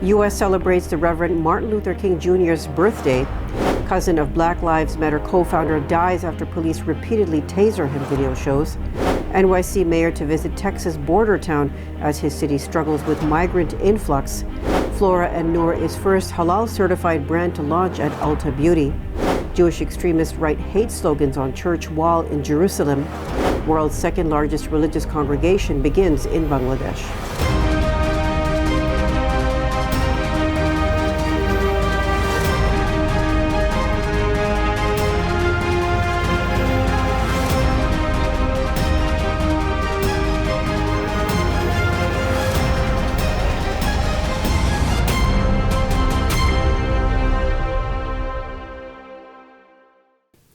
U.S. celebrates the Reverend Martin Luther King Jr.'s birthday. Cousin of Black Lives Matter co-founder dies after police repeatedly taser him, video shows. NYC mayor to visit Texas Bordertown as his city struggles with migrant influx. Flora and Noor is first Halal-Certified brand to launch at Ulta Beauty. Jewish extremists write hate slogans on church wall in Jerusalem. World's second largest religious congregation begins in Bangladesh.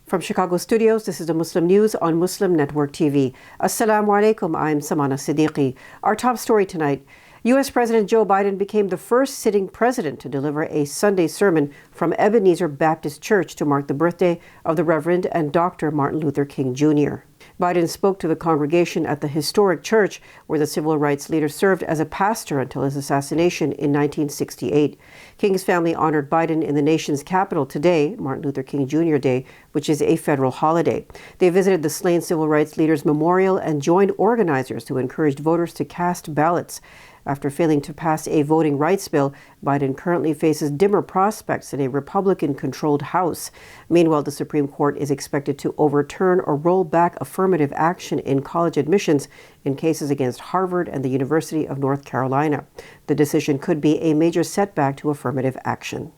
From Chicago studios, this is the Muslim News on Muslim Network TV. Assalamu alaikum, I'm Samana Siddiqui. Our top story tonight, U.S. President Joe Biden became the first sitting president to deliver a Sunday sermon from Ebenezer Baptist Church to mark the birthday of the Reverend and Dr. Martin Luther King Jr. Biden spoke to the congregation at the historic church where the civil rights leader served as a pastor until his assassination in 1968. King's family honored Biden in the nation's capital today, Martin Luther King Jr. Day, which is a federal holiday. They visited the slain civil rights leader's memorial and joined organizers who encouraged voters to cast ballots. After failing to pass a voting rights bill, Biden currently faces dimmer prospects in a Republican-controlled House. Meanwhile, the Supreme Court is expected to overturn or roll back affirmative action in college admissions in cases against Harvard and the University of North Carolina. The decision could be a major setback to affirmative action.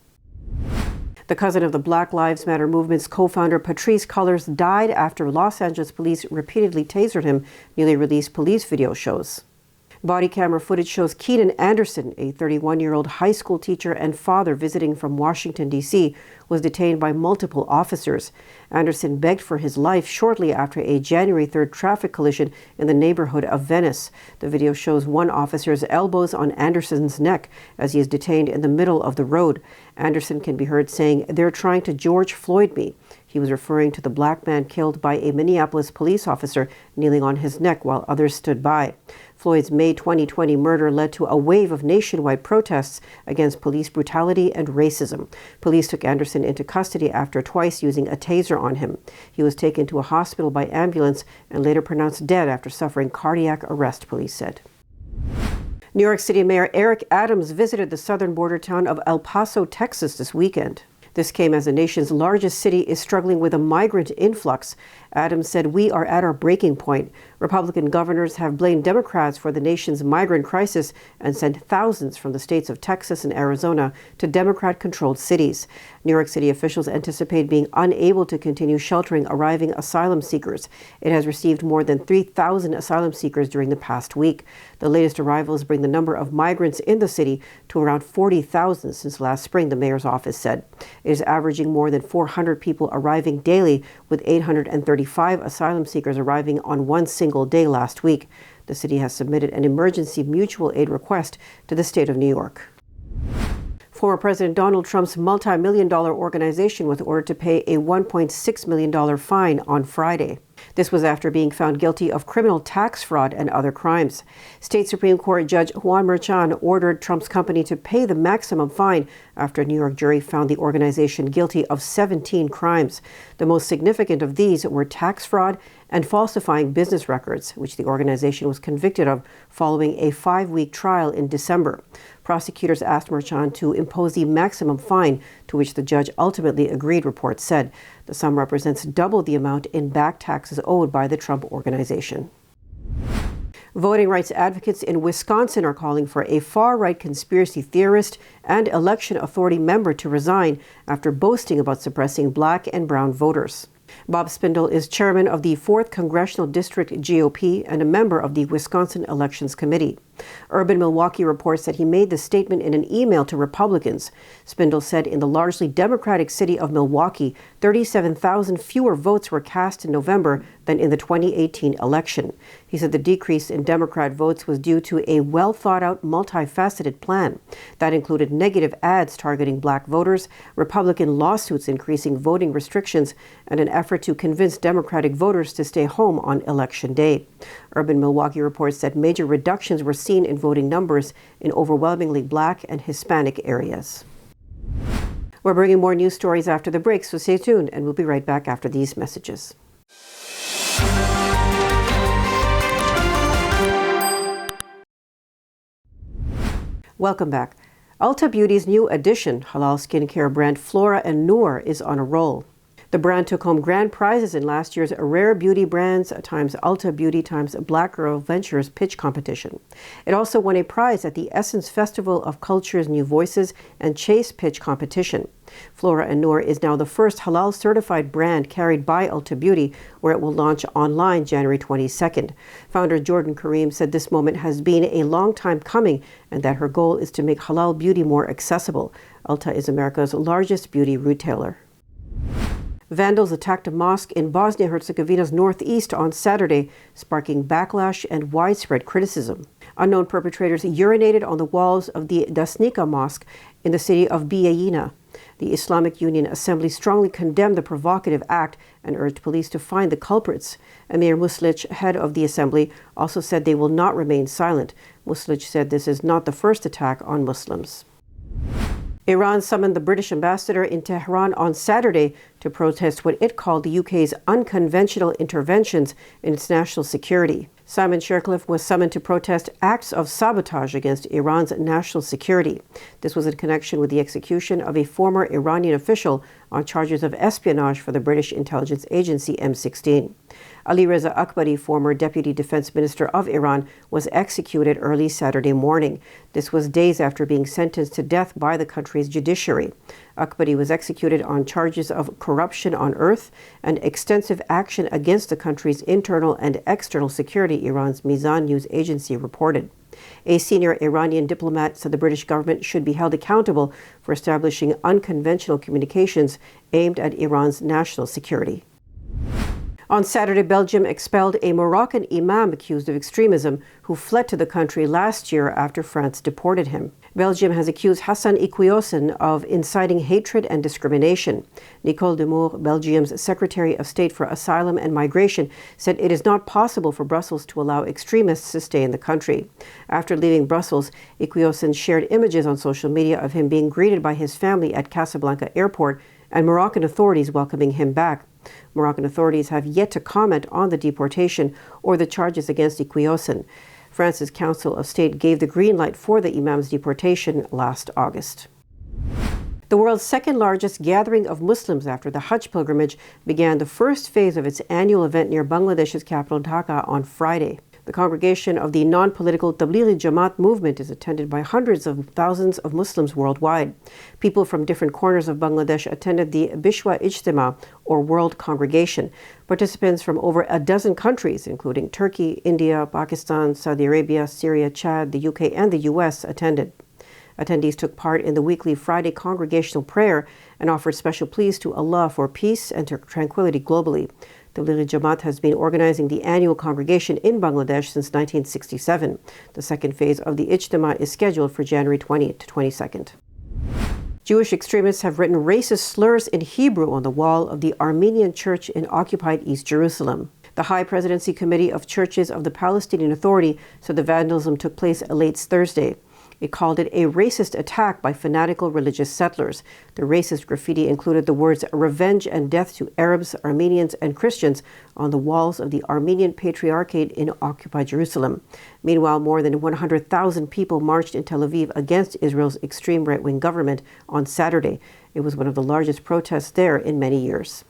The cousin of the Black Lives Matter movement's co-founder Patrisse Cullors died after Los Angeles police repeatedly tasered him, newly released police video shows. Body camera footage shows Keenan Anderson, a 31-year-old high school teacher and father visiting from Washington, D.C., was detained by multiple officers. Anderson begged for his life shortly after a January 3rd traffic collision in the neighborhood of Venice. The video shows one officer's elbows on Anderson's neck as he is detained in the middle of the road. Anderson can be heard saying, "They're trying to George Floyd me." He was referring to the black man killed by a Minneapolis police officer kneeling on his neck while others stood by. Floyd's May 2020 murder led to a wave of nationwide protests against police brutality and racism. Police took Anderson into custody after twice using a taser on him. He was taken to a hospital by ambulance and later pronounced dead after suffering cardiac arrest, police said. New York City Mayor Eric Adams visited the southern border town of El Paso, Texas this weekend. This came as the nation's largest city is struggling with a migrant influx. Adams said, "We are at our breaking point. Republican governors have blamed Democrats for the nation's migrant crisis and sent thousands from the states of Texas and Arizona to Democrat-controlled cities." New York City officials anticipate being unable to continue sheltering arriving asylum seekers. It has received more than 3,000 asylum seekers during the past week. The latest arrivals bring the number of migrants in the city to around 40,000 since last spring, the mayor's office said. It is averaging more than 400 people arriving daily, with 835 asylum seekers arriving on one single day last week. The city has submitted an emergency mutual aid request to the state of New York. Former President Donald Trump's multi-million-dollar organization was ordered to pay a $1.6 million fine on Friday. This was after being found guilty of criminal tax fraud and other crimes. State Supreme Court Judge Juan Merchan ordered Trump's company to pay the maximum fine after a New York jury found the organization guilty of 17 crimes. The most significant of these were tax fraud and falsifying business records, which the organization was convicted of following a 5-week trial in December. Prosecutors asked Merchan to impose the maximum fine, to which the judge ultimately agreed, reports said. The sum represents double the amount in back taxes owed by the Trump organization. Voting rights advocates in Wisconsin are calling for a far-right conspiracy theorist and election authority member to resign after boasting about suppressing black and brown voters. Bob Spindle is chairman of the 4th Congressional District GOP and a member of the Wisconsin Elections Committee. Urban Milwaukee reports that he made the statement in an email to Republicans. Spindle said in the largely Democratic city of Milwaukee, 37,000 fewer votes were cast in November than in the 2018 election. He said the decrease in Democrat votes was due to a well-thought-out, multifaceted plan that included negative ads targeting black voters, Republican lawsuits increasing voting restrictions, and an effort to convince Democratic voters to stay home on Election Day. Urban Milwaukee reports that major reductions were seen in voting numbers in overwhelmingly black and Hispanic areas. We're bringing more news stories after the break, so stay tuned, and we'll be right back after these messages. Welcome back. Ulta Beauty's new addition, halal skincare brand Flora and Noor, is on a roll. The brand took home grand prizes in last year's Rare Beauty Brands times Ulta Beauty times Black Girl Ventures pitch competition. It also won a prize at the Essence Festival of Culture's New Voices and Chase pitch competition. Flora and Noor is now the first Halal-Certified brand carried by Ulta Beauty, where it will launch online January 22nd. Founder Jordan Kareem said this moment has been a long time coming and that her goal is to make halal beauty more accessible. Ulta is America's largest beauty retailer. Vandals attacked a mosque in Bosnia-Herzegovina's northeast on Saturday, sparking backlash and widespread criticism. Unknown perpetrators urinated on the walls of the Dasnica Mosque in the city of Bijeljina. The Islamic Union Assembly strongly condemned the provocative act and urged police to find the culprits. Amir Muslic, head of the assembly, also said they will not remain silent. Muslic said this is not the first attack on Muslims. Iran summoned the British ambassador in Tehran on Saturday to protest what it called the UK's unconventional interventions in its national security. Simon Shercliffe was summoned to protest acts of sabotage against Iran's national security. This was in connection with the execution of a former Iranian official on charges of espionage for the British intelligence agency M16. Ali Reza Akbari, former Deputy Defense Minister of Iran, was executed early Saturday morning. This was days after being sentenced to death by the country's judiciary. Akbari was executed on charges of corruption on earth and extensive action against the country's internal and external security, Iran's Mizan news agency reported. A senior Iranian diplomat said the British government should be held accountable for establishing unconventional communications aimed at Iran's national security. On Saturday, Belgium expelled a Moroccan Imam accused of extremism who fled to the country last year after France deported him. Belgium has accused Hassan Iquiossen of inciting hatred and discrimination. Nicole Demour, Belgium's Secretary of State for Asylum and Migration, said it is not possible for Brussels to allow extremists to stay in the country. After leaving Brussels, Iquiossen shared images on social media of him being greeted by his family at Casablanca Airport and Moroccan authorities welcoming him back. Moroccan authorities have yet to comment on the deportation or the charges against Iquiossen. France's Council of State gave the green light for the Imam's deportation last August. The world's second largest gathering of Muslims after the Hajj pilgrimage began the first phase of its annual event near Bangladesh's capital Dhaka on Friday. The congregation of the non-political Tablighi Jamaat movement is attended by hundreds of thousands of Muslims worldwide. People from different corners of Bangladesh attended the Bishwa Ijtima, or World Congregation. Participants from over a dozen countries, including Turkey, India, Pakistan, Saudi Arabia, Syria, Chad, the UK, and the US, attended. Attendees took part in the weekly Friday congregational prayer and offered special pleas to Allah for peace and tranquility globally. The Tablighi Jamaat has been organizing the annual congregation in Bangladesh since 1967. The second phase of the Ijtima is scheduled for January 20th to 22nd. Jewish extremists have written racist slurs in Hebrew on the wall of the Armenian church in occupied East Jerusalem. The High Presidency Committee of Churches of the Palestinian Authority said the vandalism took place late Thursday. It called it a racist attack by fanatical religious settlers. The racist graffiti included the words "revenge and death to Arabs, Armenians, and Christians" on the walls of the Armenian Patriarchate in occupied Jerusalem. Meanwhile, more than 100,000 people marched in Tel Aviv against Israel's extreme right-wing government on Saturday. It was one of the largest protests there in many years.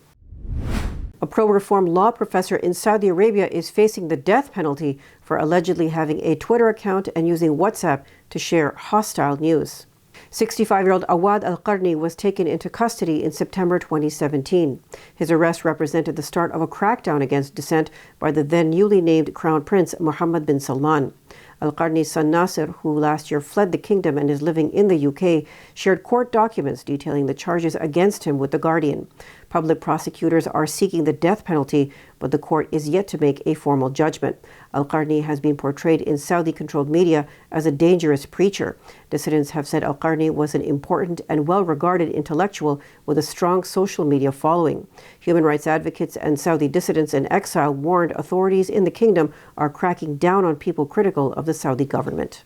A pro-reform law professor in Saudi Arabia is facing the death penalty for allegedly having a Twitter account and using WhatsApp to share hostile news. 65-year-old Awad Al-Qarni was taken into custody in September 2017. His arrest represented the start of a crackdown against dissent by the then newly named Crown Prince Mohammed bin Salman. Al-Qarni's son Nasser, who last year fled the kingdom and is living in the UK, shared court documents detailing the charges against him with The Guardian. Public prosecutors are seeking the death penalty, but the court is yet to make a formal judgment. Al-Qarni has been portrayed in Saudi-controlled media as a dangerous preacher. Dissidents have said Al-Qarni was an important and well-regarded intellectual with a strong social media following. Human rights advocates and Saudi dissidents in exile warned authorities in the kingdom are cracking down on people critical of the Saudi government.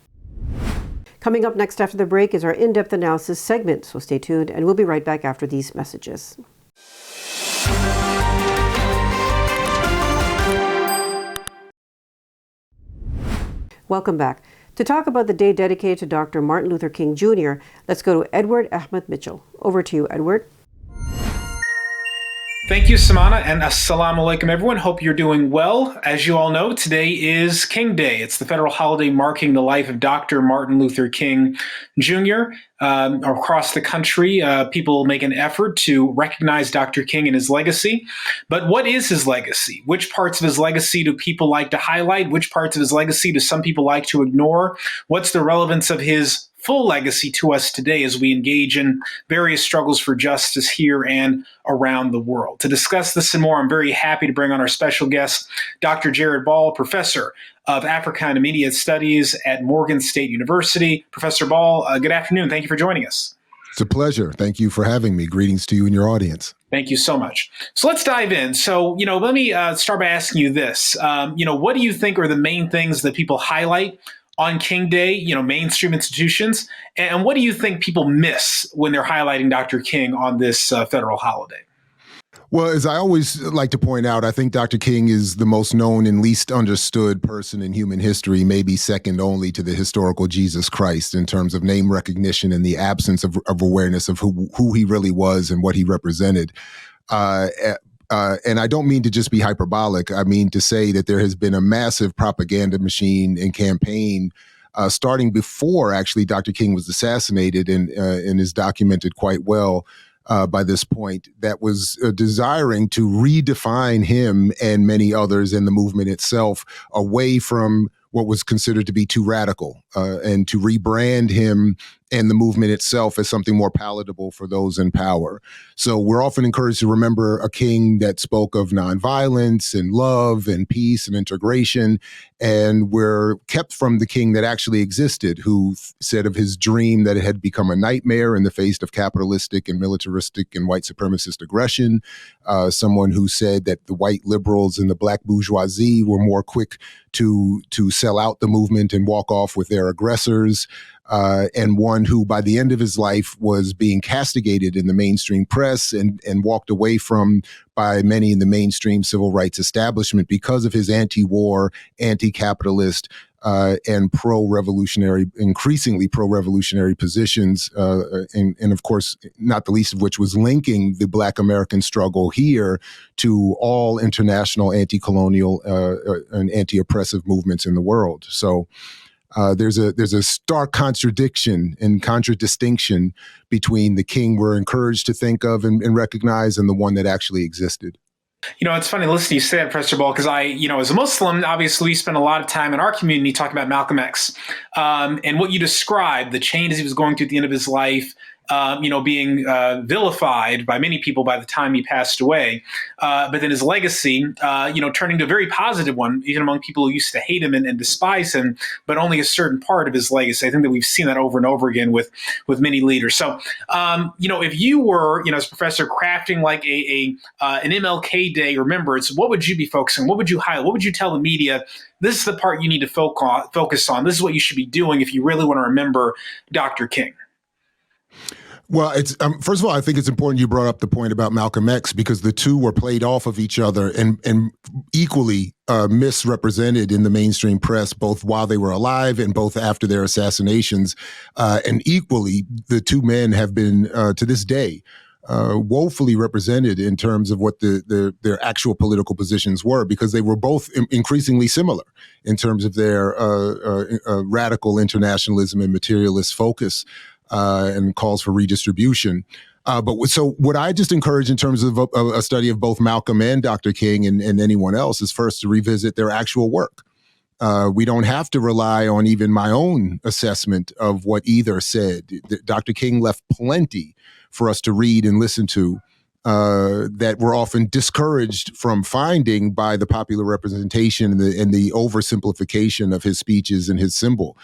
Coming up next after the break is our in-depth analysis segment, so stay tuned and we'll be right back after these messages. Welcome back. To talk about the day dedicated to Dr. Martin Luther King Jr., let's go to Edward Ahmed Mitchell. Over to you, Edward. Thank you, Samana, and assalamu alaikum, everyone. Hope you're doing well. As you all know, today is King Day. It's the federal holiday marking the life of Dr. Martin Luther King Jr. Across the country, people make an effort to recognize Dr. King and his legacy. But what is his legacy? Which parts of his legacy do people like to highlight? Which parts of his legacy do some people like to ignore? What's the relevance of his full legacy to us today as we engage in various struggles for justice here and around the world? To discuss this and more, I'm very happy to bring on our special guest, Dr. Jared Ball, professor of Africa and Immediate Studies at Morgan State University. Professor Ball, good afternoon. Thank you for joining us. It's a pleasure. Thank you for having me. Greetings to you and your audience. Thank you so much. So let's dive in. So, let me start by asking you this. What do you think are the main things that people highlight on King Day, mainstream institutions? And what do you think people miss when they're highlighting Dr. King on this federal holiday? Well, as I always like to point out, I think Dr. King is the most known and least understood person in human history, maybe second only to the historical Jesus Christ in terms of name recognition and the absence of awareness of who he really was and what he represented. And I don't mean to just be hyperbolic. I mean to say that there has been a massive propaganda machine and campaign starting before actually Dr. King was assassinated and is documented quite well by this point, that was desiring to redefine him and many others in the movement itself away from what was considered to be too radical, and to rebrand him and the movement itself as something more palatable for those in power. So we're often encouraged to remember a king that spoke of nonviolence and love and peace and integration, and we're kept from the king that actually existed, who said of his dream that it had become a nightmare in the face of capitalistic and militaristic and white supremacist aggression. Someone who said that the white liberals and the black bourgeoisie were more quick to sell out the movement and walk off with their aggressors. And one who by the end of his life was being castigated in the mainstream press and walked away from by many in the mainstream civil rights establishment because of his anti-war, anti-capitalist, and pro-revolutionary, increasingly pro-revolutionary positions, and of course, not the least of which was linking the Black American struggle here to all international anti-colonial and anti-oppressive movements in the world. So there's a stark contradiction and contradistinction between the king we're encouraged to think of and recognize and the one that actually existed. It's funny listening to you say that, Professor Ball, because I, as a Muslim, obviously we spend a lot of time in our community talking about Malcolm X. And what you described, the changes he was going through at the end of his life, being vilified by many people by the time he passed away. But then his legacy, turning to a very positive one, even among people who used to hate him and despise him, but only a certain part of his legacy. I think that we've seen that over and over again with many leaders. So, if you were, as a professor, crafting like an MLK Day remembrance, what would you be focusing on? What would you highlight? What would you tell the media? This is the part you need to focus on. This is what you should be doing if you really want to remember Dr. King. Well, it's first of all, I think it's important you brought up the point about Malcolm X, because the two were played off of each other and equally misrepresented in the mainstream press, both while they were alive and both after their assassinations. And equally, the two men have been, to this day, woefully represented in terms of what their actual political positions were, because they were both increasingly similar in terms of their radical internationalism and materialist focus. And calls for redistribution. So what I just encourage in terms of a study of both Malcolm and Dr. King and anyone else is first to revisit their actual work. We don't have to rely on even my own assessment of what either said. Dr. King left plenty for us to read and listen to that we're often discouraged from finding by the popular representation and the oversimplification of his speeches and his symbol.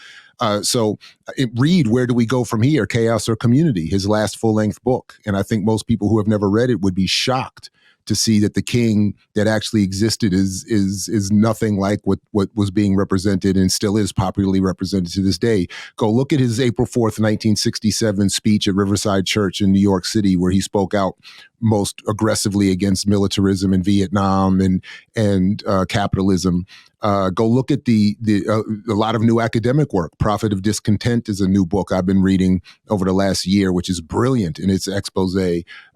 Read Where Do We Go From Here? Chaos or Community, his last full-length book. And I think most people who have never read it would be shocked to see that the king that actually existed is nothing like what was being represented and still is popularly represented to this day. Go look at his April 4th, 1967 speech at Riverside Church in New York City, where he spoke out most aggressively against militarism in Vietnam and capitalism. Go look at a lot of new academic work. Prophet of Discontent is a new book I've been reading over the last year, which is brilliant in its expose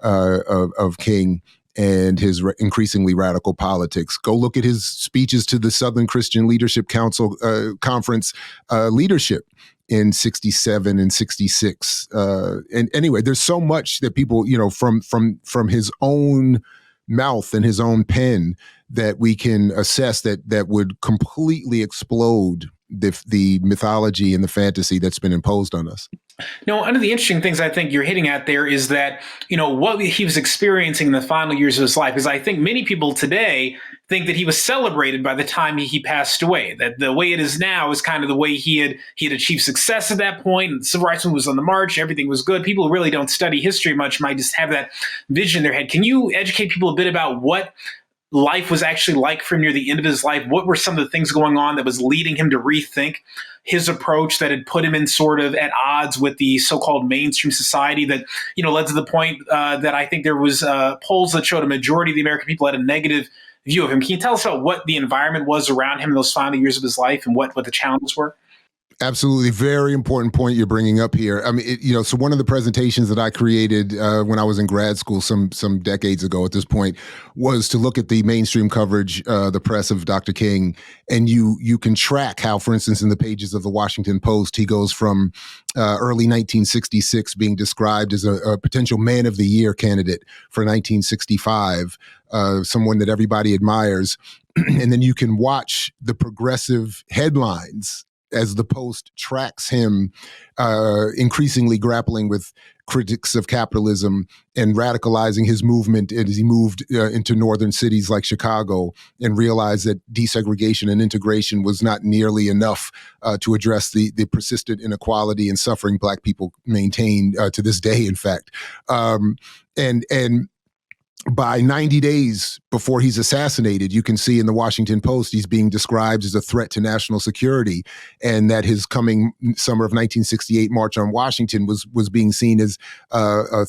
of King and his increasingly radical politics. Go look at his speeches to the Southern Christian Leadership Council Conference leadership in 67 and 66. And anyway, there's so much that people, from his own mouth and his own pen that we can assess that would completely explode the mythology and the fantasy that's been imposed on us. No, one of the interesting things I think you're hitting at there is that, what he was experiencing in the final years of his life is I think many people today think that he was celebrated by the time he passed away, that the way it is now is kind of the way he had achieved success at that point, and the civil rights movement was on the march, everything was good. People who really don't study history much might just have that vision in their head. Can you educate people a bit about what life was actually like for him near the end of his life? What were some of the things going on that was leading him to rethink his approach that had put him in sort of at odds with the so-called mainstream society that, led to the point that I think there was polls that showed a majority of the American people had a negative view of him. Can you tell us about what the environment was around him in those final years of his life and what the challenges were? Absolutely. Very important point you're bringing up here. I mean, so one of the presentations that I created when I was in grad school some decades ago at this point was to look at the mainstream coverage, the press of Dr. King. And you can track how, for instance, in the pages of the Washington Post, he goes from early 1966 being described as a potential man of the year candidate for 1965, someone that everybody admires. And then you can watch the progressive headlines as the Post tracks him increasingly grappling with critics of capitalism and radicalizing his movement as he moved into northern cities like Chicago and realized that desegregation and integration was not nearly enough to address the persistent inequality and suffering Black people maintain to this day, in fact. And by 90 days before he's assassinated, you can see in the Washington Post he's being described as a threat to national security, and that his coming summer of 1968 March on Washington was being seen as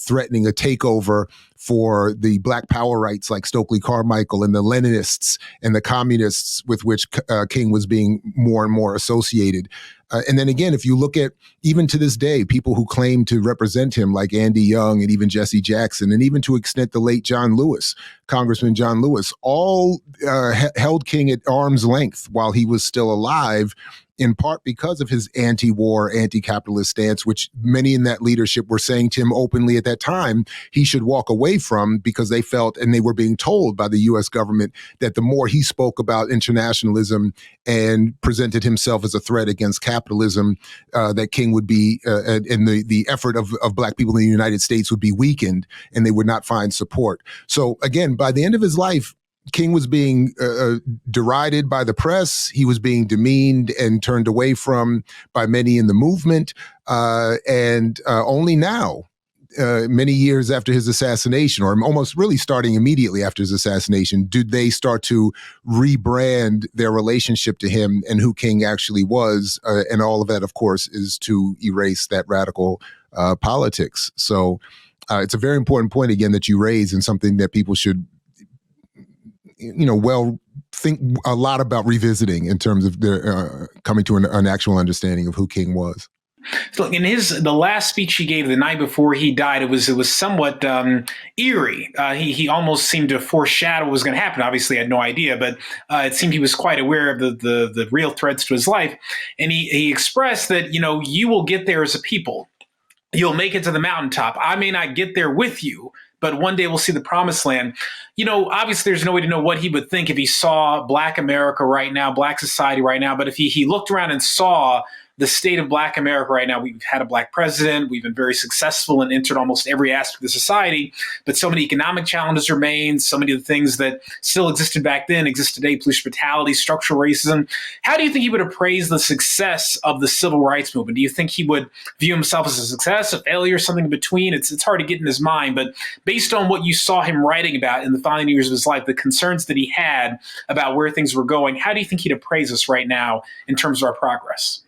threatening a takeover for the Black power rights like Stokely Carmichael and the Leninists and the communists with which King was being more and more associated. And then again, if you look at, even to this day, people who claim to represent him like Andy Young and even Jesse Jackson, and even to an extent the late John Lewis, Congressman John Lewis, all held King at arm's length while he was still alive, in part because of his anti-war, anti-capitalist stance, which many in that leadership were saying to him openly at that time he should walk away from, because they felt, and they were being told by the U.S. government, that the more he spoke about internationalism and presented himself as a threat against capitalism, that King would be, and the effort of Black people in the United States would be weakened, and they would not find support. So again, by the end of his life, King was being derided by the press. He was being demeaned and turned away from by many in the movement. And only now, many years after his assassination, or almost really starting immediately after his assassination, did they start to rebrand their relationship to him and who King actually was. And all of that, of course, is to erase that radical politics. So it's a very important point, again, that you raise, and something that people should think a lot about revisiting in terms of their coming to an actual understanding of who King was. So in the last speech he gave the night before he died, it was somewhat eerie. He almost seemed to foreshadow what was going to happen. Obviously, I had no idea, but it seemed he was quite aware of the real threats to his life. And he expressed that, you will get there as a people. You'll make it to the mountaintop. I may not get there with you, but one day we'll see the promised land. Obviously there's no way to know what he would think if he saw Black America right now, Black society right now. But if he looked around and saw the state of Black America right now, we've had a Black president, we've been very successful and entered almost every aspect of the society, but so many economic challenges remain, so many of the things that still existed back then exist today, police brutality, structural racism. How do you think he would appraise the success of the civil rights movement? Do you think he would view himself as a success, a failure, something in between? It's hard to get in his mind, but based on what you saw him writing about in the final years of his life, the concerns that he had about where things were going, how do you think he'd appraise us right now in terms of our progress?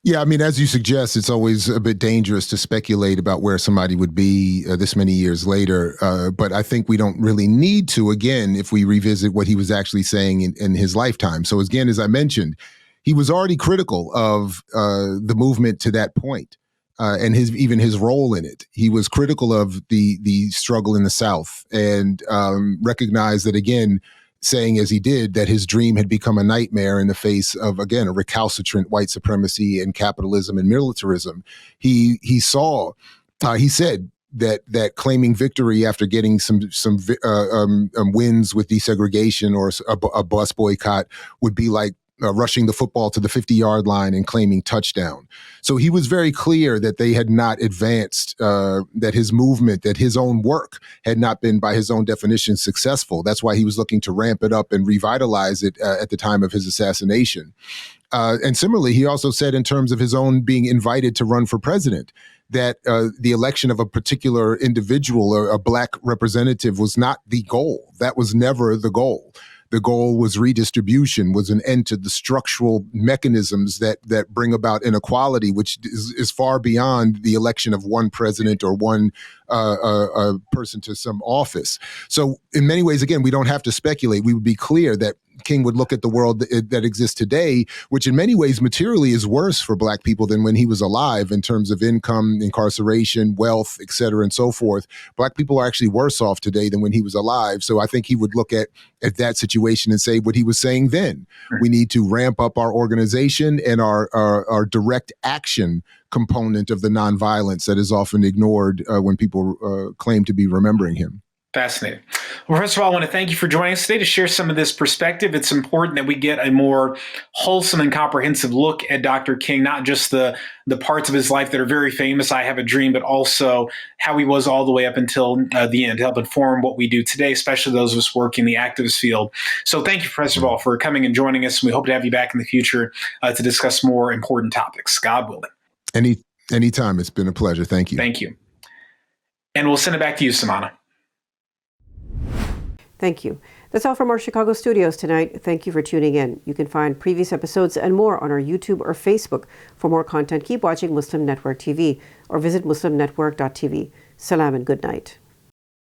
Yeah, I mean, as you suggest, it's always a bit dangerous to speculate about where somebody would be this many years later. But I think we don't really need to, again, if we revisit what he was actually saying in his lifetime. So again, as I mentioned, he was already critical of the movement to that point, and even his role in it. He was critical of the struggle in the South and recognized that, again, saying as he did that his dream had become a nightmare in the face of, again, a recalcitrant white supremacy and capitalism and militarism. He saw, he said that claiming victory after getting some wins with desegregation or a bus boycott would be like rushing the football to the 50-yard line and claiming touchdown. So he was very clear that they had not advanced, that his movement, that his own work had not been, by his own definition, successful. That's why he was looking to ramp it up and revitalize it at the time of his assassination. And similarly, he also said in terms of his own being invited to run for president, that the election of a particular individual or a Black representative was not the goal. That was never the goal. The goal was redistribution, was an end to the structural mechanisms that bring about inequality, which is far beyond the election of one president or one person to some office. So in many ways, again, we don't have to speculate. We would be clear that King would look at the world that exists today, which in many ways materially is worse for Black people than when he was alive in terms of income, incarceration, wealth, et cetera, and so forth. Black people are actually worse off today than when he was alive. So I think he would look at that situation and say what he was saying then. Right. We need to ramp up our organization and our direct action component of the nonviolence that is often ignored when people claim to be remembering him. Fascinating. Well, first of all, I want to thank you for joining us today to share some of this perspective. It's important that we get a more wholesome and comprehensive look at Dr. King, not just the parts of his life that are very famous, I Have a Dream, but also how he was all the way up until the end, to help inform what we do today, especially those of us working in the activist field. So thank you, first of all, for coming and joining us. We hope to have you back in the future to discuss more important topics, God willing. Anytime. It's been a pleasure. Thank you. Thank you. And we'll send it back to you, Samana. Thank you. That's all from our Chicago studios tonight. Thank you for tuning in. You can find previous episodes and more on our YouTube or Facebook. For more content, keep watching Muslim Network TV or visit muslimnetwork.tv. Salam and good night.